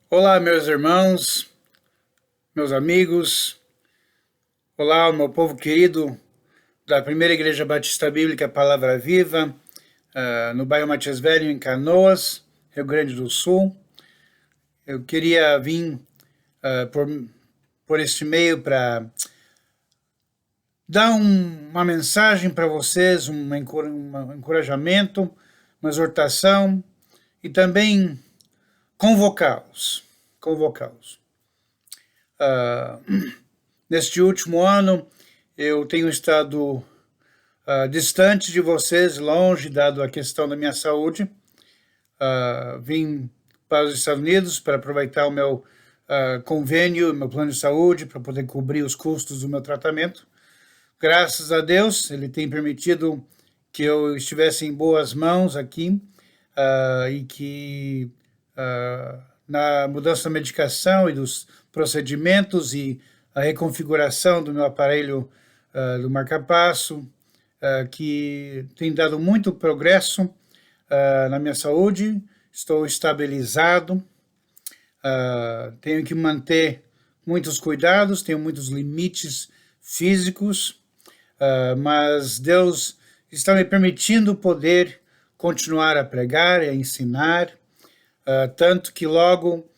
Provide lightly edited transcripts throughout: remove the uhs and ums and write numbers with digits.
Olá, meus irmãos, meus amigos, olá, meu povo querido da Primeira Igreja Batista Bíblica Palavra Viva, no bairro Matias Velho, em Canoas, Rio Grande do Sul. Eu queria vir por este meio para dar uma mensagem para vocês, um encorajamento, uma exortação e também convocá-los. Neste último ano, eu tenho estado distante de vocês, longe, dado a questão da minha saúde. Vim para os Estados Unidos para aproveitar o meu convênio, meu plano de saúde, para poder cobrir os custos do meu tratamento. Graças a Deus, Ele tem permitido que eu estivesse em boas mãos aqui e que na mudança da medicação e dos procedimentos e a reconfiguração do meu aparelho do marca-passo, que tem dado muito progresso na minha saúde, estou estabilizado, tenho que manter muitos cuidados, tenho muitos limites físicos, mas Deus está me permitindo poder continuar a pregar e a ensinar, tanto que logo,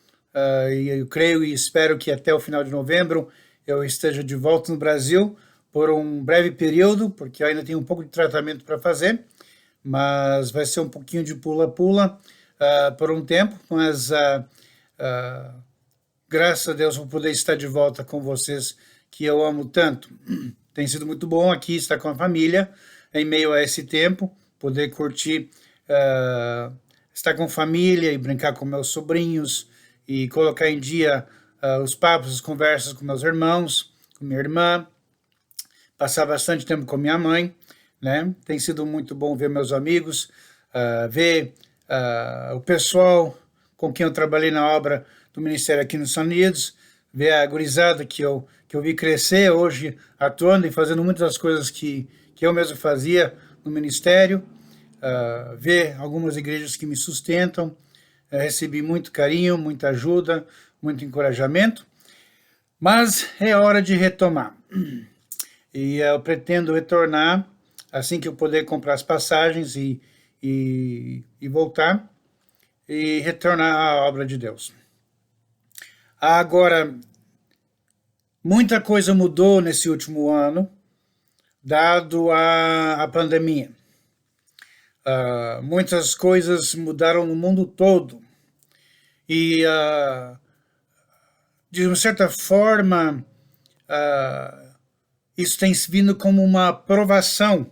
eu creio e espero que até o final de novembro eu esteja de volta no Brasil por um breve período, porque eu ainda tenho um pouco de tratamento para fazer, mas vai ser um pouquinho de pula-pula por um tempo, mas graças a Deus vou poder estar de volta com vocês que eu amo tanto. Tem sido muito bom aqui estar com a família em meio a esse tempo, poder curtir, estar com família e brincar com meus sobrinhos e colocar em dia os papos, as conversas com meus irmãos, com minha irmã, passar bastante tempo com minha mãe, né? Tem sido muito bom ver meus amigos, ver o pessoal com quem eu trabalhei na obra do ministério aqui nos Estados Unidos, ver a gurizada que eu vi crescer hoje, atuando e fazendo muitas das coisas que eu mesmo fazia no ministério, ver algumas igrejas que me sustentam, recebi muito carinho, muita ajuda, muito encorajamento, mas é hora de retomar. E eu pretendo retornar assim que eu puder comprar as passagens e voltar e retornar à obra de Deus. Agora, muita coisa mudou nesse último ano, dado a pandemia. Muitas coisas mudaram no mundo todo. E, de uma certa forma, isso tem vindo como uma provação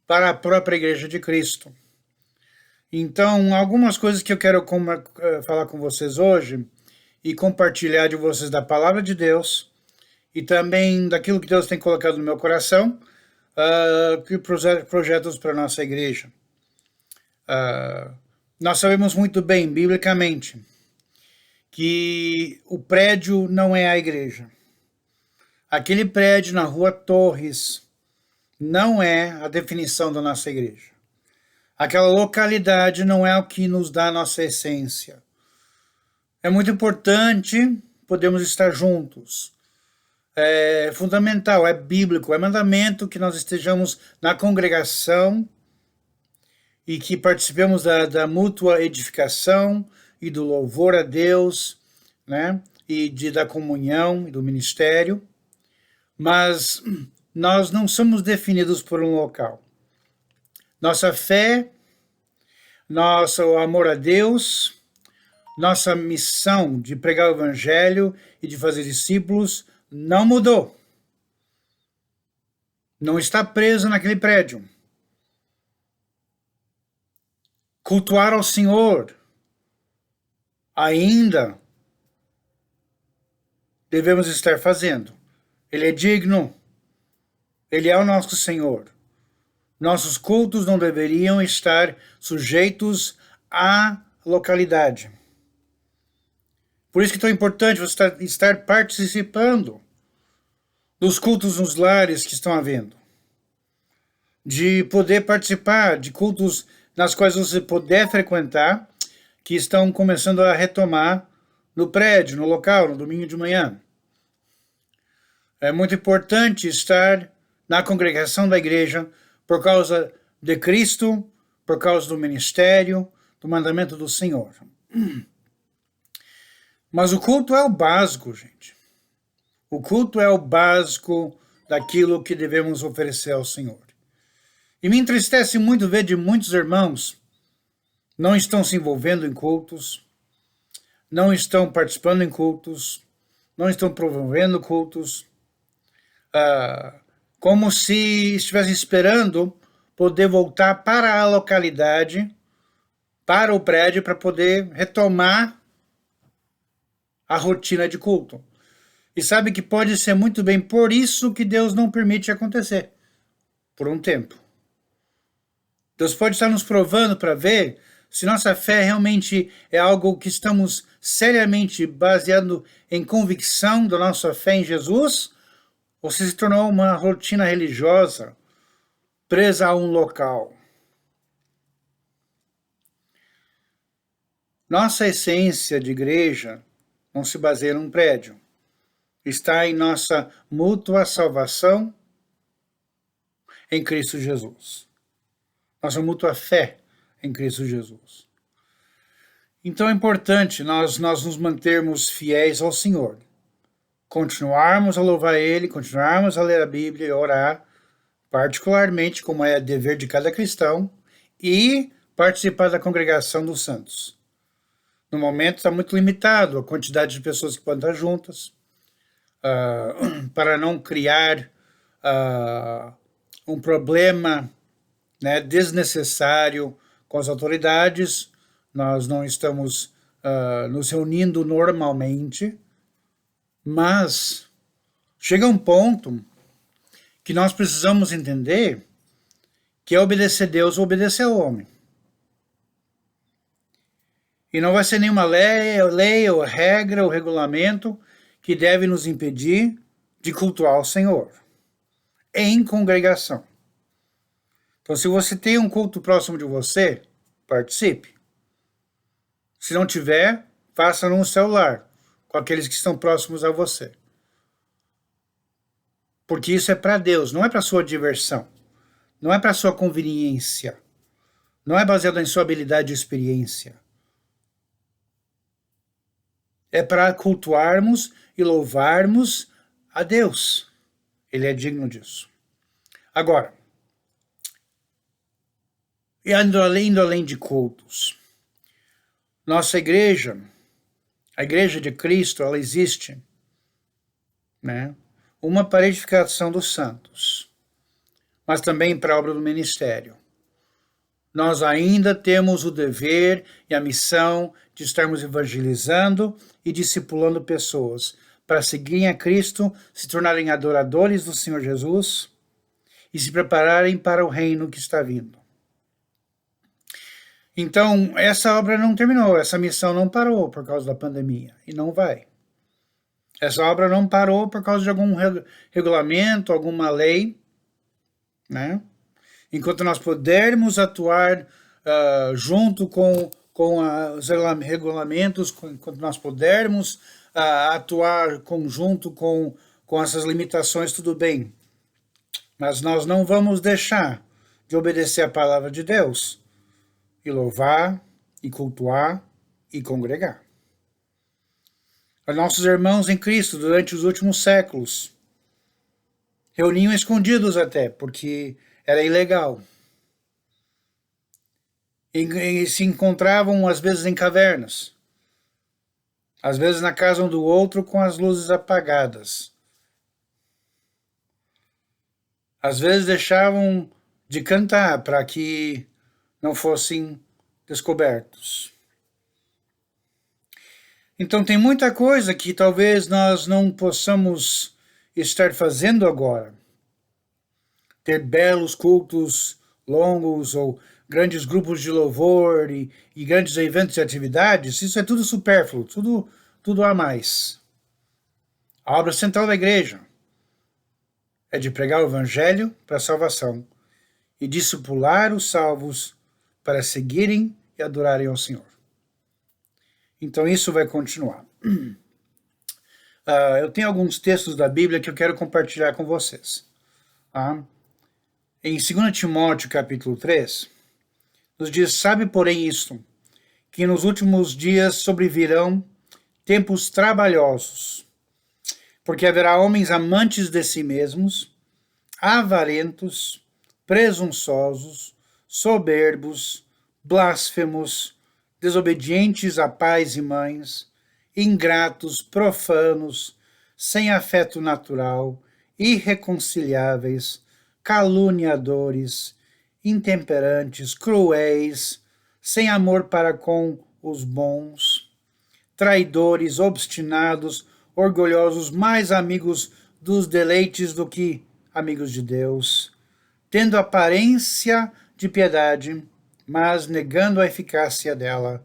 para a própria Igreja de Cristo. Então, algumas coisas que eu quero falar com vocês hoje e compartilhar de vocês da palavra de Deus e também daquilo que Deus tem colocado no meu coração, que projetos para a nossa igreja. Nós sabemos muito bem, biblicamente, que o prédio não é a igreja. Aquele prédio na Rua Torres não é a definição da nossa igreja. Aquela localidade não é o que nos dá a nossa essência. É muito importante podermos estar juntos. É fundamental, é bíblico, é mandamento que nós estejamos na congregação e que participemos da mútua edificação e do louvor a Deus, né? E da comunhão e do ministério. Mas nós não somos definidos por um local. Nossa fé, nosso amor a Deus, nossa missão de pregar o evangelho e de fazer discípulos não mudou. Não está preso naquele prédio. Cultuar ao Senhor ainda devemos estar fazendo. Ele é digno. Ele é o nosso Senhor. Nossos cultos não deveriam estar sujeitos à localidade. Por isso que é tão importante você estar participando dos cultos nos lares que estão havendo. De poder participar de cultos nas quais você puder frequentar, que estão começando a retomar no prédio, no local, no domingo de manhã. É muito importante estar na congregação da igreja por causa de Cristo, por causa do ministério, do mandamento do Senhor. Mas o culto é o básico, gente. O culto é o básico daquilo que devemos oferecer ao Senhor. E me entristece muito ver de muitos irmãos não estão se envolvendo em cultos, não estão participando em cultos, não estão promovendo cultos, como se estivessem esperando poder voltar para a localidade, para o prédio, para poder retomar a rotina de culto. E sabe que pode ser muito bem por isso que Deus não permite acontecer, por um tempo. Deus pode estar nos provando para ver se nossa fé realmente é algo que estamos seriamente baseando em convicção da nossa fé em Jesus, ou se tornou uma rotina religiosa presa a um local. Nossa essência de igreja não se baseia num prédio. Está em nossa mútua salvação em Cristo Jesus. Nossa mútua fé em Cristo Jesus. Então é importante nós nos mantermos fiéis ao Senhor. Continuarmos a louvar Ele, continuarmos a ler a Bíblia e orar, particularmente como é dever de cada cristão, e participar da congregação dos santos. No momento está muito limitado a quantidade de pessoas que podem estar juntas, para não criar um problema, né, desnecessário com as autoridades. Nós não estamos nos reunindo normalmente, mas chega um ponto que nós precisamos entender que é obedecer a Deus ou obedecer ao homem. E não vai ser nenhuma lei ou regra ou regulamento que deve nos impedir de cultuar o Senhor em congregação. Então, se você tem um culto próximo de você, participe. Se não tiver, faça no celular, com aqueles que estão próximos a você. Porque isso é para Deus, não é para sua diversão, não é para sua conveniência, não é baseado em sua habilidade e experiência. É para cultuarmos e louvarmos a Deus. Ele é digno disso. Agora, indo além de cultos, nossa igreja, a igreja de Cristo, ela existe, né? Uma para a edificação dos santos, mas também para a obra do ministério. Nós ainda temos o dever e a missão de estarmos evangelizando e discipulando pessoas para seguirem a Cristo, se tornarem adoradores do Senhor Jesus e se prepararem para o reino que está vindo. Então, essa obra não terminou, essa missão não parou por causa da pandemia, e não vai. Essa obra não parou por causa de algum regulamento, alguma lei, né? Enquanto nós pudermos atuar junto com os regulamentos, enquanto nós pudermos atuar conjunto com essas limitações, tudo bem. Mas nós não vamos deixar de obedecer a palavra de Deus e louvar, e cultuar, e congregar. Os nossos irmãos em Cristo, durante os últimos séculos, reuniam escondidos até, porque era ilegal. E se encontravam, às vezes, em cavernas. Às vezes na casa um do outro com as luzes apagadas. Às vezes deixavam de cantar para que não fossem descobertos. Então tem muita coisa que talvez nós não possamos estar fazendo agora. Ter belos cultos longos ou grandes grupos de louvor e grandes eventos e atividades, isso é tudo supérfluo, tudo a mais. A obra central da igreja é de pregar o evangelho para a salvação e discipular os salvos para seguirem e adorarem ao Senhor. Então isso vai continuar. Eu tenho alguns textos da Bíblia que eu quero compartilhar com vocês. Tá? Em 2 Timóteo, capítulo 3, nos diz: sabe, porém, isto, que nos últimos dias sobrevirão tempos trabalhosos, porque haverá homens amantes de si mesmos, avarentos, presunçosos, soberbos, blasfemos, desobedientes a pais e mães, ingratos, profanos, sem afeto natural, irreconciliáveis, caluniadores, intemperantes, cruéis, sem amor para com os bons, traidores, obstinados, orgulhosos, mais amigos dos deleites do que amigos de Deus, tendo aparência de piedade, mas negando a eficácia dela.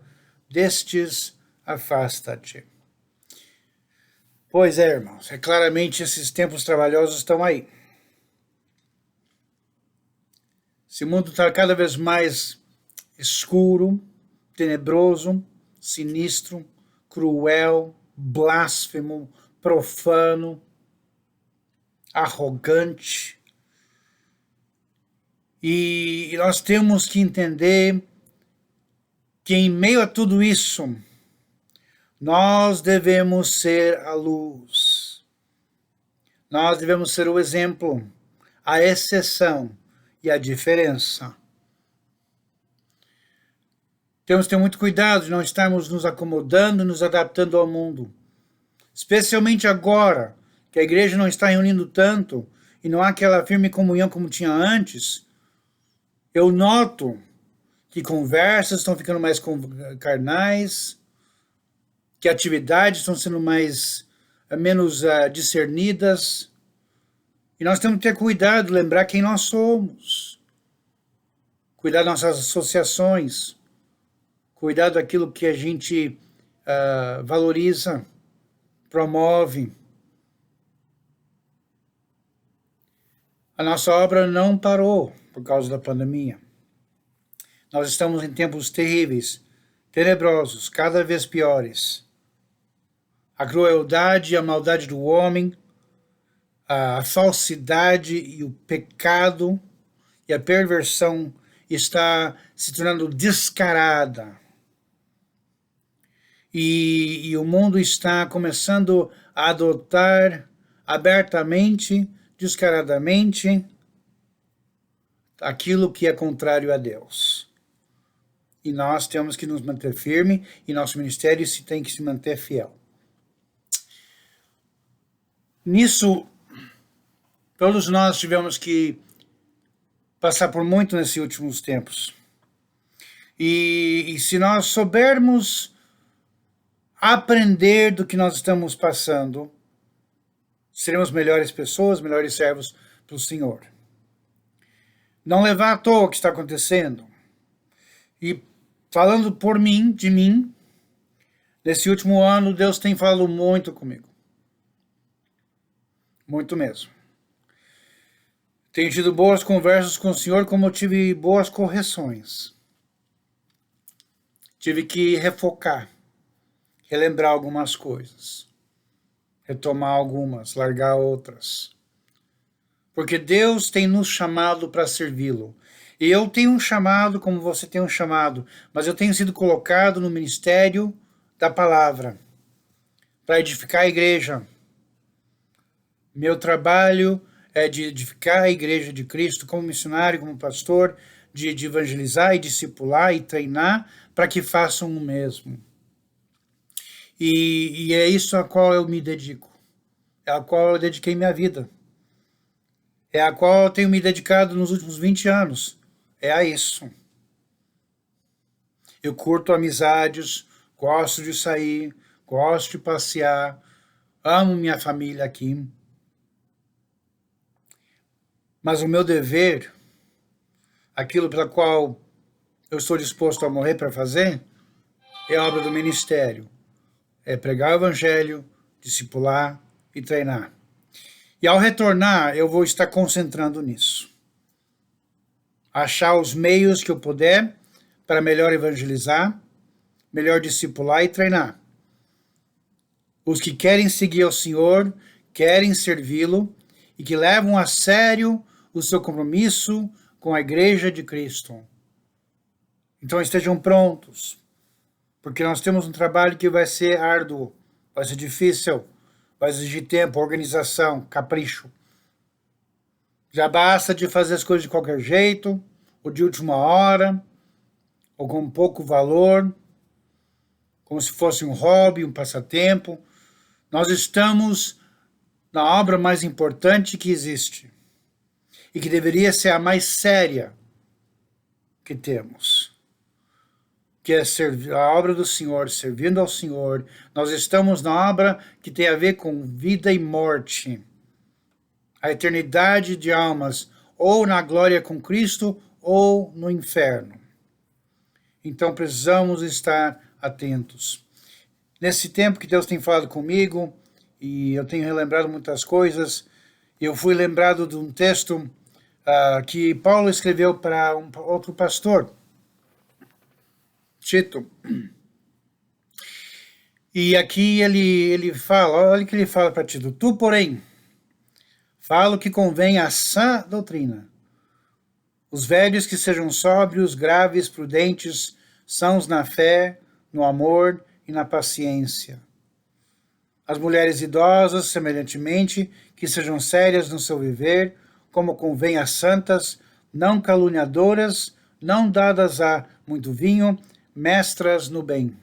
Destes, afasta-te. Pois é, irmãos, claramente esses tempos trabalhosos estão aí. Esse mundo está cada vez mais escuro, tenebroso, sinistro, cruel, blasfemo, profano, arrogante. E nós temos que entender que em meio a tudo isso, nós devemos ser a luz. Nós devemos ser o exemplo, a exceção e a diferença. Temos que ter muito cuidado de não estarmos nos acomodando, nos adaptando ao mundo. Especialmente agora, que a igreja não está reunindo tanto e não há aquela firme comunhão como tinha antes. Eu noto que conversas estão ficando mais carnais, que atividades estão sendo menos discernidas. E nós temos que ter cuidado, lembrar quem nós somos. Cuidar das nossas associações. Cuidar daquilo que a gente valoriza, promove. A nossa obra não parou por causa da pandemia. Nós estamos em tempos terríveis, tenebrosos, cada vez piores. A crueldade e a maldade do homem, a falsidade e o pecado e a perversão está se tornando descarada. E o mundo está começando a adotar abertamente, descaradamente, aquilo que é contrário a Deus. E nós temos que nos manter firme e nosso ministério tem que se manter fiel. Nisso, todos nós tivemos que passar por muito nesses últimos tempos. E se nós soubermos aprender do que nós estamos passando, seremos melhores pessoas, melhores servos para o Senhor. Não levar à toa o que está acontecendo. E falando por mim, de mim, nesse último ano, Deus tem falado muito comigo. Muito mesmo. Tenho tido boas conversas com o Senhor, como eu tive boas correções. Tive que refocar, relembrar algumas coisas, retomar algumas, largar outras. Porque Deus tem nos chamado para servi-lo. E eu tenho um chamado, como você tem um chamado, mas eu tenho sido colocado no ministério da palavra, para edificar a igreja. Meu trabalho é de edificar a igreja de Cristo como missionário, como pastor, de evangelizar e discipular e treinar para que façam o mesmo. E é isso a qual eu me dedico, é a qual eu dediquei minha vida, é a qual eu tenho me dedicado nos últimos 20 anos, é a isso. Eu curto amizades, gosto de sair, gosto de passear, amo minha família aqui. Mas o meu dever, aquilo pela qual eu estou disposto a morrer para fazer, é a obra do ministério. É pregar o evangelho, discipular e treinar. E ao retornar, eu vou estar concentrando nisso. Achar os meios que eu puder para melhor evangelizar, melhor discipular e treinar. os que querem seguir ao Senhor, querem servi-lo e que levam a sério o seu compromisso com a Igreja de Cristo. Então estejam prontos, porque nós temos um trabalho que vai ser árduo, vai ser difícil, vai exigir tempo, organização, capricho. Já basta de fazer as coisas de qualquer jeito, ou de última hora, ou com pouco valor, como se fosse um hobby, um passatempo. Nós estamos na obra mais importante que existe e que deveria ser a mais séria que temos, que é a obra do Senhor, servindo ao Senhor. Nós estamos na obra que tem a ver com vida e morte, a eternidade de almas, ou na glória com Cristo, ou no inferno. Então precisamos estar atentos. Nesse tempo que Deus tem falado comigo, e eu tenho relembrado muitas coisas, eu fui lembrado de um texto que Paulo escreveu para outro pastor, Tito. E aqui ele fala, olha o que ele fala para Tito: tu, porém, fala o que convém à sã doutrina. Os velhos que sejam sóbrios, graves, prudentes, sãos na fé, no amor e na paciência. As mulheres idosas, semelhantemente, que sejam sérias no seu viver, como convém às santas, não caluniadoras, não dadas a muito vinho, mestras no bem.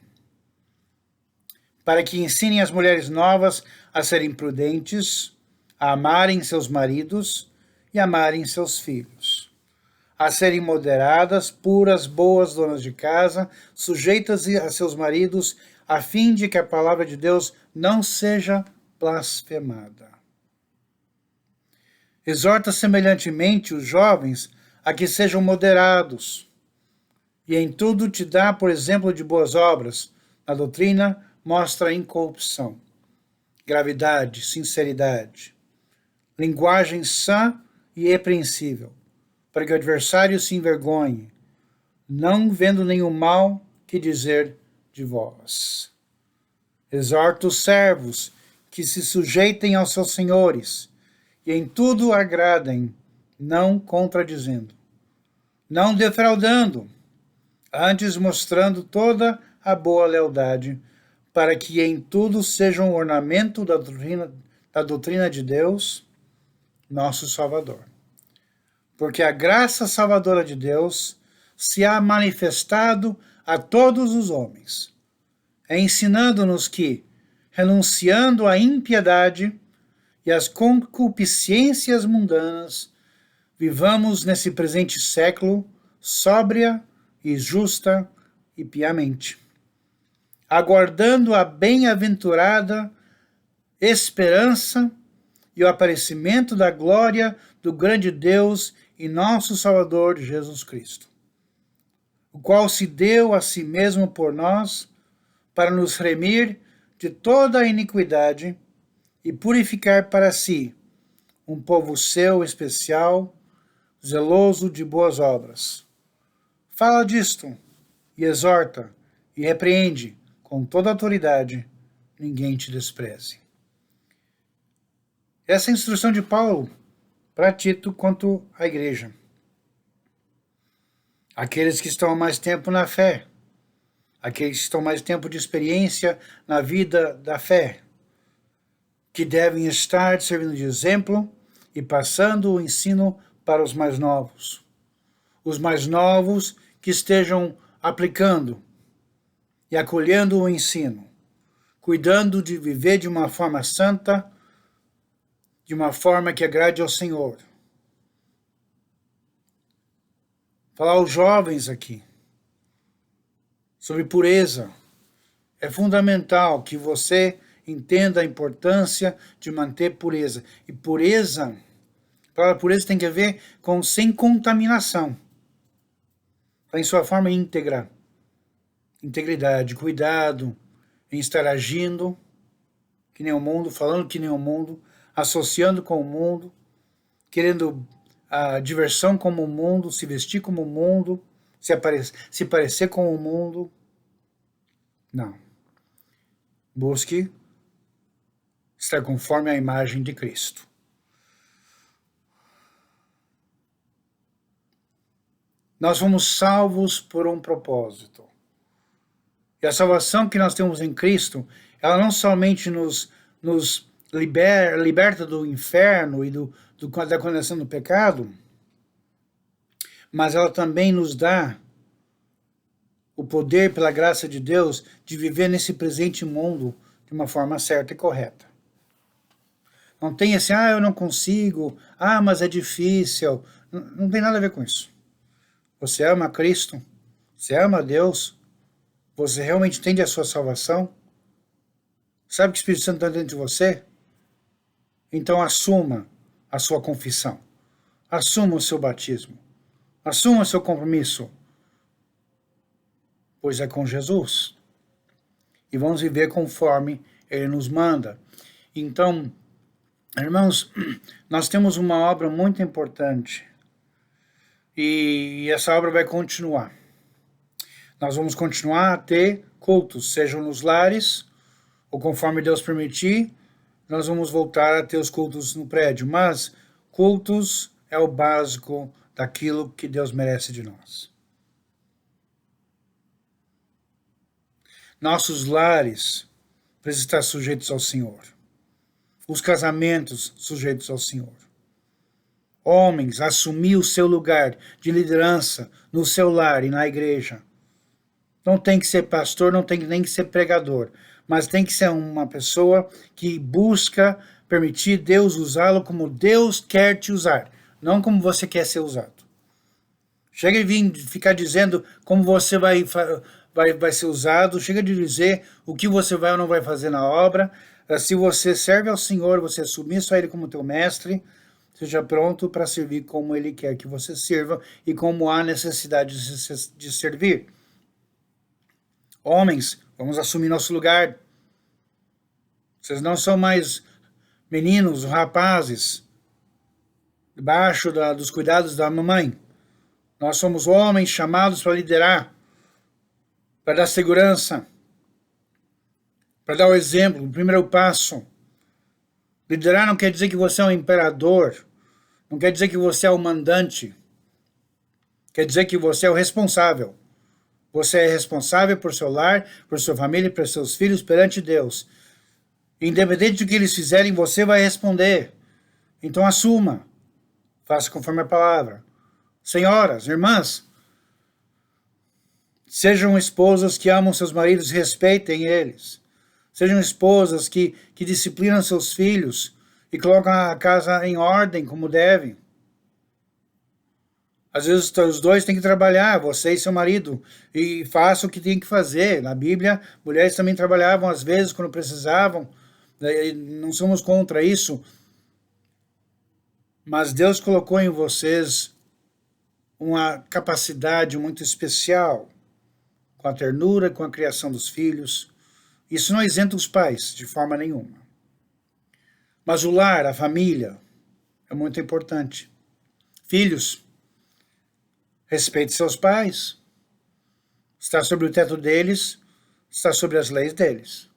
Para que ensinem as mulheres novas a serem prudentes, a amarem seus maridos e amarem seus filhos, a serem moderadas, puras, boas donas de casa, sujeitas a seus maridos, a fim de que a palavra de Deus não seja blasfemada. Exorta semelhantemente os jovens a que sejam moderados, e em tudo te dá, por exemplo, de boas obras. Na doutrina mostra incorrupção, gravidade, sinceridade, linguagem sã e repreensível, para que o adversário se envergonhe, não vendo nenhum mal que dizer de vós. Exorta os servos que se sujeitem aos seus senhores e em tudo agradem, não contradizendo, não defraudando, antes mostrando toda a boa lealdade, para que em tudo sejam um ornamento da doutrina de Deus, nosso Salvador. Porque a graça salvadora de Deus se há manifestado a todos os homens, ensinando-nos que, renunciando à impiedade e às concupiscências mundanas, vivamos nesse presente século sóbria e justa e piamente, aguardando a bem-aventurada esperança e o aparecimento da glória do grande Deus e nosso Salvador Jesus Cristo, o qual se deu a si mesmo por nós para nos remir de toda a iniquidade e purificar para si um povo seu especial, zeloso de boas obras. Fala disto e exorta e repreende com toda autoridade, ninguém te despreze. Essa é a instrução de Paulo para Tito quanto à igreja. Aqueles que estão há mais tempo na fé, aqueles que estão mais tempo de experiência na vida da fé, que devem estar servindo de exemplo e passando o ensino para os mais novos. Os mais novos que estejam aplicando e acolhendo o ensino, cuidando de viver de uma forma santa, de uma forma que agrade ao Senhor. Falar aos jovens aqui sobre pureza. É fundamental que você entenda a importância de manter pureza. E pureza, a palavra pureza tem que ver com sem contaminação. Está em sua forma íntegra. Integridade, cuidado em estar agindo que nem o mundo, falando que nem o mundo, associando com o mundo, querendo a diversão como o mundo, se vestir como o mundo, se parecer com o mundo. Não. Busque estar conforme a imagem de Cristo. Nós fomos salvos por um propósito. E a salvação que nós temos em Cristo, ela não somente nos liberta do inferno e da condenação do pecado, mas ela também nos dá o poder, pela graça de Deus, de viver nesse presente mundo de uma forma certa e correta. Não tem esse, eu não consigo, mas é difícil. Não tem nada a ver com isso. Você ama Cristo? Você ama Deus? Você realmente entende a sua salvação? Sabe que o Espírito Santo está dentro de você? Então assuma a sua confissão. Assuma o seu batismo. Assuma o seu compromisso. Pois é com Jesus. E vamos viver conforme Ele nos manda. Então, irmãos, nós temos uma obra muito importante. E essa obra vai continuar. Nós vamos continuar a ter cultos, sejam nos lares, ou conforme Deus permitir, nós vamos voltar a ter os cultos no prédio. Mas cultos é o básico daquilo que Deus merece de nós. Nossos lares precisam estar sujeitos ao Senhor. Os casamentos sujeitos ao Senhor. Homens, assumir o seu lugar de liderança no seu lar e na igreja. Não tem que ser pastor, não tem nem que ser pregador, mas tem que ser uma pessoa que busca permitir Deus usá-lo como Deus quer te usar, não como você quer ser usado. Chega de ficar dizendo como você vai ser usado, chega de dizer o que você vai ou não vai fazer na obra. Se você serve ao Senhor, você assumir só Ele como teu mestre, seja pronto para servir como Ele quer que você sirva e como há necessidade de servir. Homens, vamos assumir nosso lugar. Vocês não são mais meninos, rapazes, debaixo dos cuidados da mamãe. Nós somos homens chamados para liderar, para dar segurança, para dar o exemplo, o primeiro passo. Liderar não quer dizer que você é um imperador, não quer dizer que você é o mandante, quer dizer que você é o responsável. Você é responsável por seu lar, por sua família, por seus filhos perante Deus. Independente do que eles fizerem, você vai responder. Então assuma. Faça conforme a palavra. Senhoras, irmãs, sejam esposas que amam seus maridos, respeitem eles. Sejam esposas que disciplinam seus filhos e colocam a casa em ordem como devem. Às vezes os dois têm que trabalhar, você e seu marido, e faça o que tem que fazer. Na Bíblia, mulheres também trabalhavam às vezes quando precisavam. Não somos contra isso. Mas Deus colocou em vocês uma capacidade muito especial com a ternura, com a criação dos filhos. Isso não isenta os pais, de forma nenhuma. Mas o lar, a família, é muito importante. Filhos, respeite seus pais. Está sobre o teto deles, está sobre as leis deles.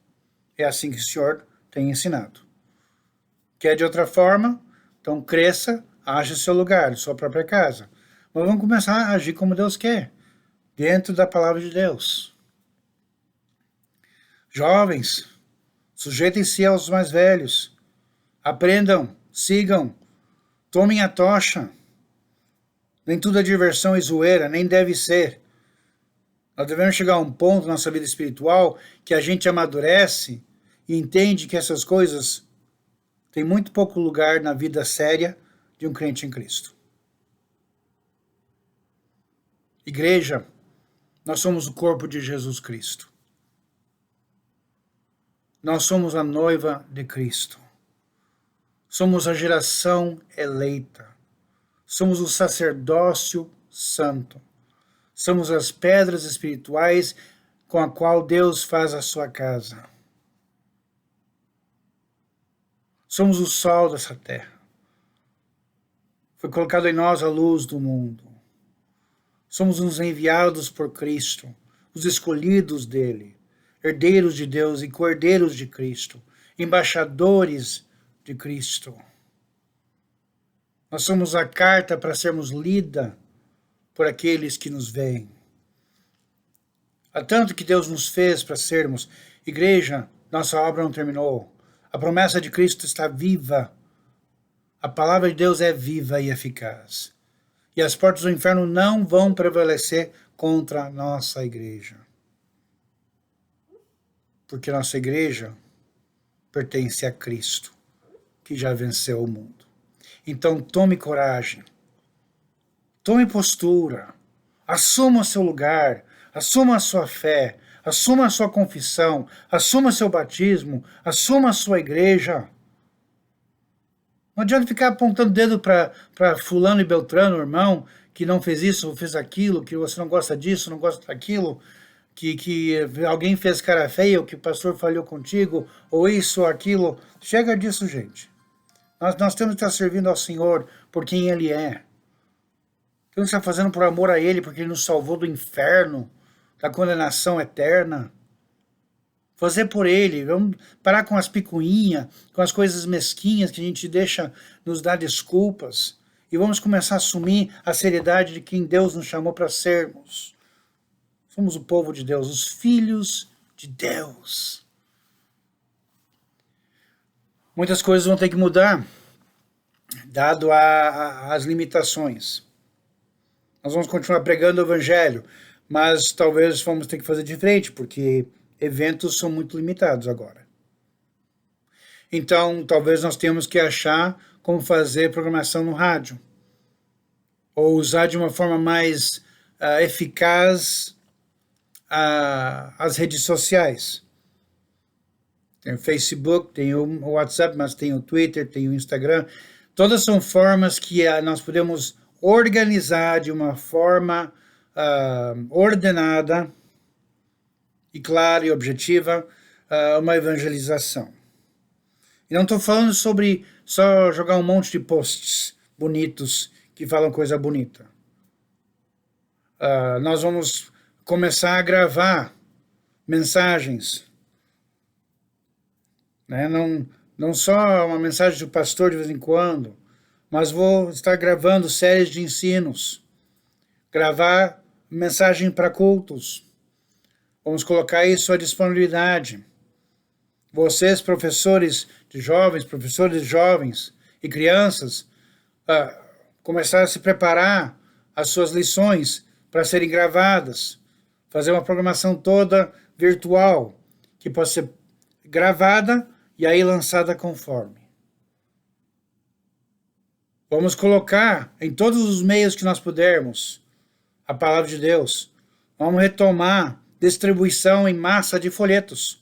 É assim que o Senhor tem ensinado. Quer de outra forma? Então cresça, ache seu lugar, sua própria casa. Mas vamos começar a agir como Deus quer, dentro da palavra de Deus. Jovens, sujeitem-se aos mais velhos. Aprendam, sigam, tomem a tocha. Nem tudo é diversão e zoeira, nem deve ser. Nós devemos chegar a um ponto na nossa vida espiritual que a gente amadurece e entende que essas coisas têm muito pouco lugar na vida séria de um crente em Cristo. Igreja, nós somos o corpo de Jesus Cristo. Nós somos a noiva de Cristo. Somos a geração eleita. Somos o sacerdócio santo. Somos as pedras espirituais com a qual Deus faz a sua casa. Somos o sol dessa terra. Foi colocado em nós a luz do mundo. Somos os enviados por Cristo, os escolhidos dele, herdeiros de Deus e cordeiros de Cristo, embaixadores de Cristo. Nós somos a carta para sermos lida por aqueles que nos veem. Há tanto que Deus nos fez para sermos. Igreja, nossa obra não terminou. A promessa de Cristo está viva. A palavra de Deus é viva e eficaz. E as portas do inferno não vão prevalecer contra a nossa igreja. Porque nossa igreja pertence a Cristo, que já venceu o mundo. Então tome coragem. Tome postura. Assuma o seu lugar. Assuma a sua fé. Assuma a sua confissão. Assuma seu batismo. Assuma a sua igreja. Não adianta ficar apontando o dedo para fulano e beltrano, irmão, que não fez isso ou fez aquilo, que você não gosta disso, não gosta daquilo, que alguém fez cara feia, ou que o pastor falhou contigo, ou isso ou aquilo. Chega disso, gente. Nós temos que estar servindo ao Senhor por quem Ele é. Temos que estar fazendo por amor a Ele, porque Ele nos salvou do inferno, da condenação eterna. Fazer por Ele, vamos parar com as picuinhas, com as coisas mesquinhas que a gente deixa nos dar desculpas, e vamos começar a assumir a seriedade de quem Deus nos chamou para sermos. Somos o povo de Deus, os filhos de Deus. Muitas coisas vão ter que mudar, dado as limitações. Nós vamos continuar pregando o Evangelho, mas talvez vamos ter que fazer diferente, porque eventos são muito limitados agora. Então, talvez nós tenhamos que achar como fazer programação no rádio, ou usar de uma forma mais eficaz as redes sociais. Tem o Facebook, tem o WhatsApp, mas tem o Twitter, tem o Instagram. Todas são formas que nós podemos organizar de uma forma ordenada e clara e objetiva uma evangelização. E não estou falando sobre só jogar um monte de posts bonitos que falam coisa bonita. Nós vamos começar a gravar mensagens. Né? Não só uma mensagem do pastor de vez em quando, mas vou estar gravando séries de ensinos. Gravar mensagem para cultos. Vamos colocar isso à disponibilidade. Vocês, professores de jovens e crianças, começar a se preparar as suas lições para serem gravadas. Fazer uma programação toda virtual, que pode ser gravada e aí lançada conforme. Vamos colocar em todos os meios que nós pudermos a palavra de Deus. Vamos retomar distribuição em massa de folhetos.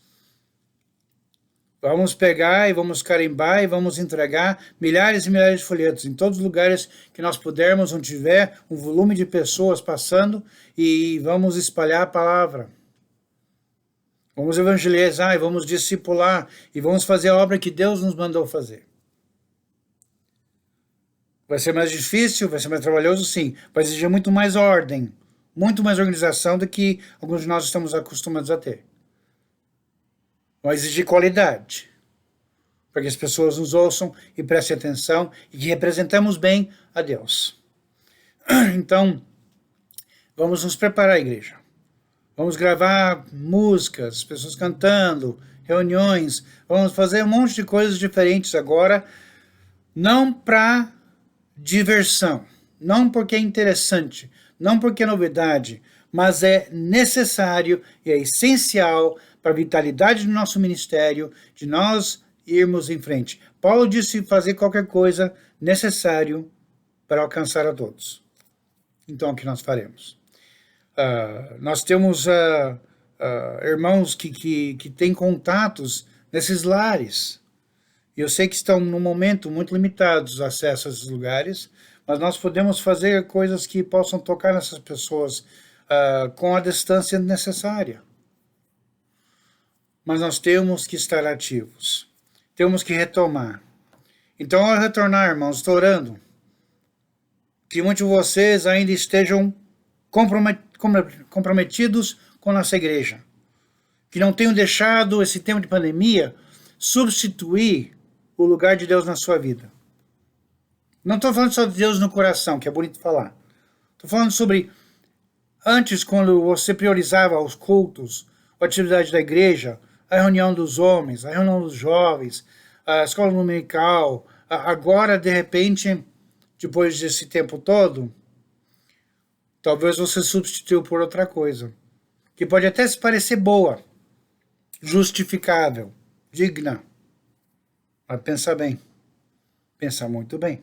Vamos pegar e vamos carimbar e vamos entregar milhares e milhares de folhetos em todos os lugares que nós pudermos, onde tiver um volume de pessoas passando, e vamos espalhar a palavra. Vamos evangelizar e vamos discipular e vamos fazer a obra que Deus nos mandou fazer. Vai ser mais difícil, vai ser mais trabalhoso, sim. Vai exigir muito mais ordem, muito mais organização do que alguns de nós estamos acostumados a ter. Vai exigir qualidade, para que as pessoas nos ouçam e prestem atenção e que representamos bem a Deus. Então, vamos nos preparar, igreja. Vamos gravar músicas, pessoas cantando, reuniões, vamos fazer um monte de coisas diferentes agora, não para diversão, não porque é interessante, não porque é novidade, mas é necessário e é essencial para a vitalidade do nosso ministério, de nós irmos em frente. Paulo disse fazer qualquer coisa necessário para alcançar a todos. Então, o que nós faremos? Nós temos irmãos que têm contatos nesses lares. E eu sei que estão, no momento, muito limitados o acesso a esses lugares, mas nós podemos fazer coisas que possam tocar nessas pessoas com a distância necessária. Mas nós temos que estar ativos. Temos que retomar. Então, ao retornar, irmãos, estou orando que muitos de vocês ainda estejam comprometidos com a nossa igreja. Que não tenham deixado esse tempo de pandemia substituir o lugar de Deus na sua vida. Não estou falando só de Deus no coração, que é bonito falar. Estou falando sobre antes, quando você priorizava os cultos, a atividade da igreja, a reunião dos homens, a reunião dos jovens, a escola dominical. Agora, de repente, depois desse tempo todo, talvez você substituiu por outra coisa, que pode até se parecer boa, justificável, digna. Mas pensa bem, pensa muito bem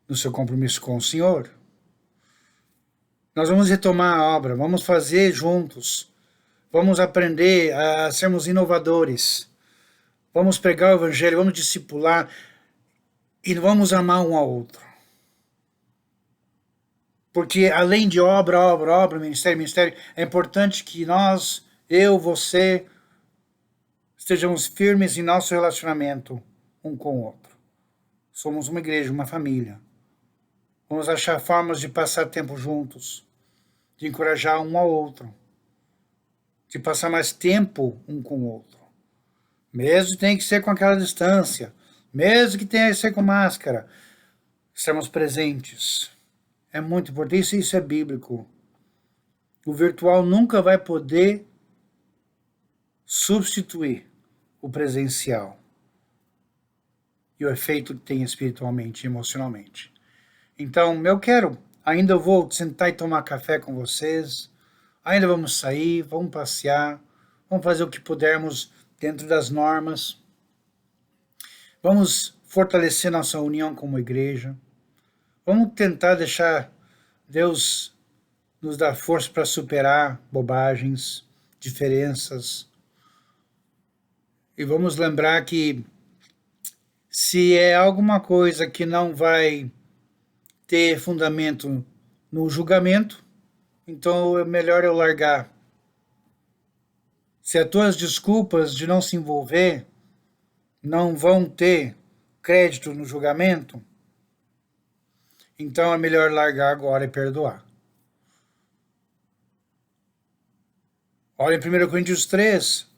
no seu compromisso com o Senhor. Nós vamos retomar a obra, vamos fazer juntos, vamos aprender a sermos inovadores, vamos pregar o Evangelho, vamos discipular e vamos amar um ao outro. Porque além de obra, ministério, é importante que nós, eu, você, estejamos firmes em nosso relacionamento um com o outro. Somos uma igreja, uma família. Vamos achar formas de passar tempo juntos, de encorajar um ao outro, de passar mais tempo um com o outro. Mesmo que tenha que ser com aquela distância, mesmo que tenha que ser com máscara, sermos presentes. É muito importante, isso é bíblico. O virtual nunca vai poder substituir o presencial e o efeito que tem espiritualmente e emocionalmente. Então, ainda vou sentar e tomar café com vocês, ainda vamos sair, vamos passear, vamos fazer o que pudermos dentro das normas, vamos fortalecer nossa união como igreja, vamos tentar deixar Deus nos dar força para superar bobagens, diferenças, e vamos lembrar que se é alguma coisa que não vai ter fundamento no julgamento, então é melhor eu largar. Se as tuas desculpas de não se envolver não vão ter crédito no julgamento, então é melhor largar agora e perdoar. Olha em 1 Coríntios 3,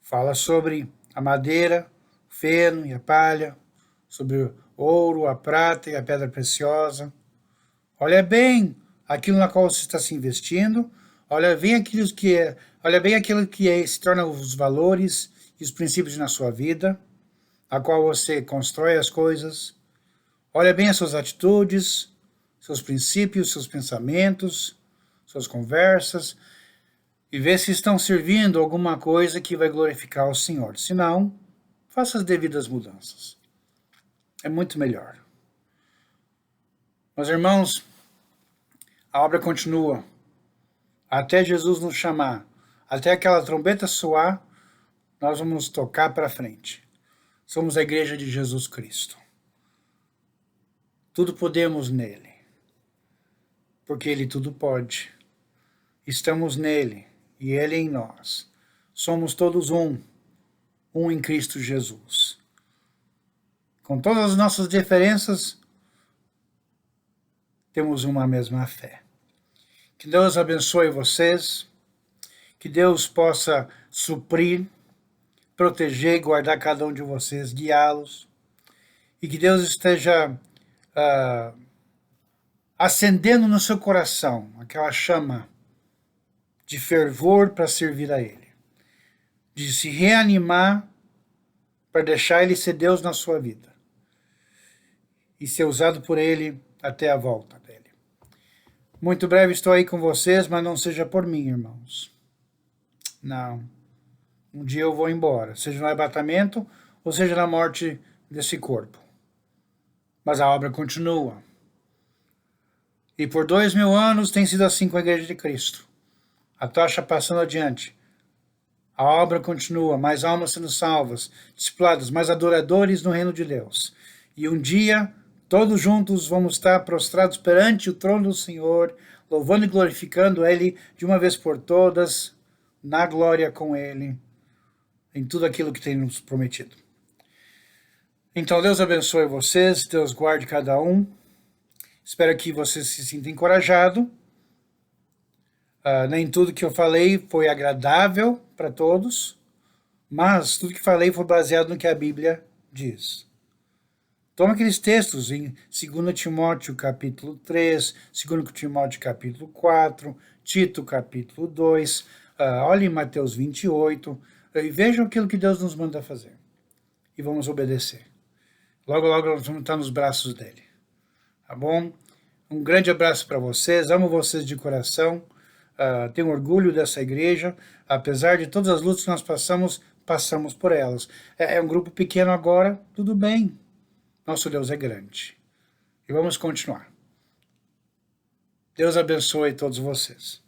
fala sobre a madeira, o feno e a palha, sobre o ouro, a prata e a pedra preciosa. Olha bem aquilo na qual você está se investindo, olha bem aquilo que se torna os valores e os princípios na sua vida, a qual você constrói as coisas. Olha bem as suas atitudes, seus princípios, seus pensamentos, suas conversas, e vê se estão servindo alguma coisa que vai glorificar o Senhor. Se não, faça as devidas mudanças. É muito melhor. Meus irmãos, a obra continua. Até Jesus nos chamar, até aquela trombeta soar, nós vamos tocar para frente. Somos a igreja de Jesus Cristo. Tudo podemos nele, porque ele tudo pode. Estamos nele e ele em nós. Somos todos um em Cristo Jesus. Com todas as nossas diferenças, temos uma mesma fé. Que Deus abençoe vocês, que Deus possa suprir, proteger e guardar cada um de vocês, guiá-los, e que Deus esteja acendendo no seu coração aquela chama de fervor para servir a Ele, de se reanimar para deixar Ele ser Deus na sua vida e ser usado por Ele até a volta dele. Muito breve estou aí com vocês, mas não seja por mim, irmãos. Não. Um dia eu vou embora, seja no arrebatamento ou seja na morte desse corpo. Mas a obra continua. E por 2000 anos tem sido assim com a Igreja de Cristo. A tocha passando adiante. A obra continua, mais almas sendo salvas, discipuladas, mais adoradores no reino de Deus. E um dia, todos juntos vamos estar prostrados perante o trono do Senhor, louvando e glorificando Ele de uma vez por todas, na glória com Ele, em tudo aquilo que tem nos prometido. Então, Deus abençoe vocês, Deus guarde cada um. Espero que você se sinta encorajado. Nem tudo que eu falei foi agradável para todos, Mas tudo que falei foi baseado no que a Bíblia diz. Toma aqueles textos em 2 Timóteo capítulo 3, 2 Timóteo capítulo 4, Tito capítulo 2, olhe em Mateus 28, e vejam aquilo que Deus nos manda fazer. E vamos obedecer. Logo, logo nós vamos estar nos braços dele. Tá bom? Um grande abraço para vocês, amo vocês de coração, tenho orgulho dessa igreja, apesar de todas as lutas que nós passamos por elas. É um grupo pequeno agora, tudo bem. Nosso Deus é grande. E vamos continuar. Deus abençoe todos vocês.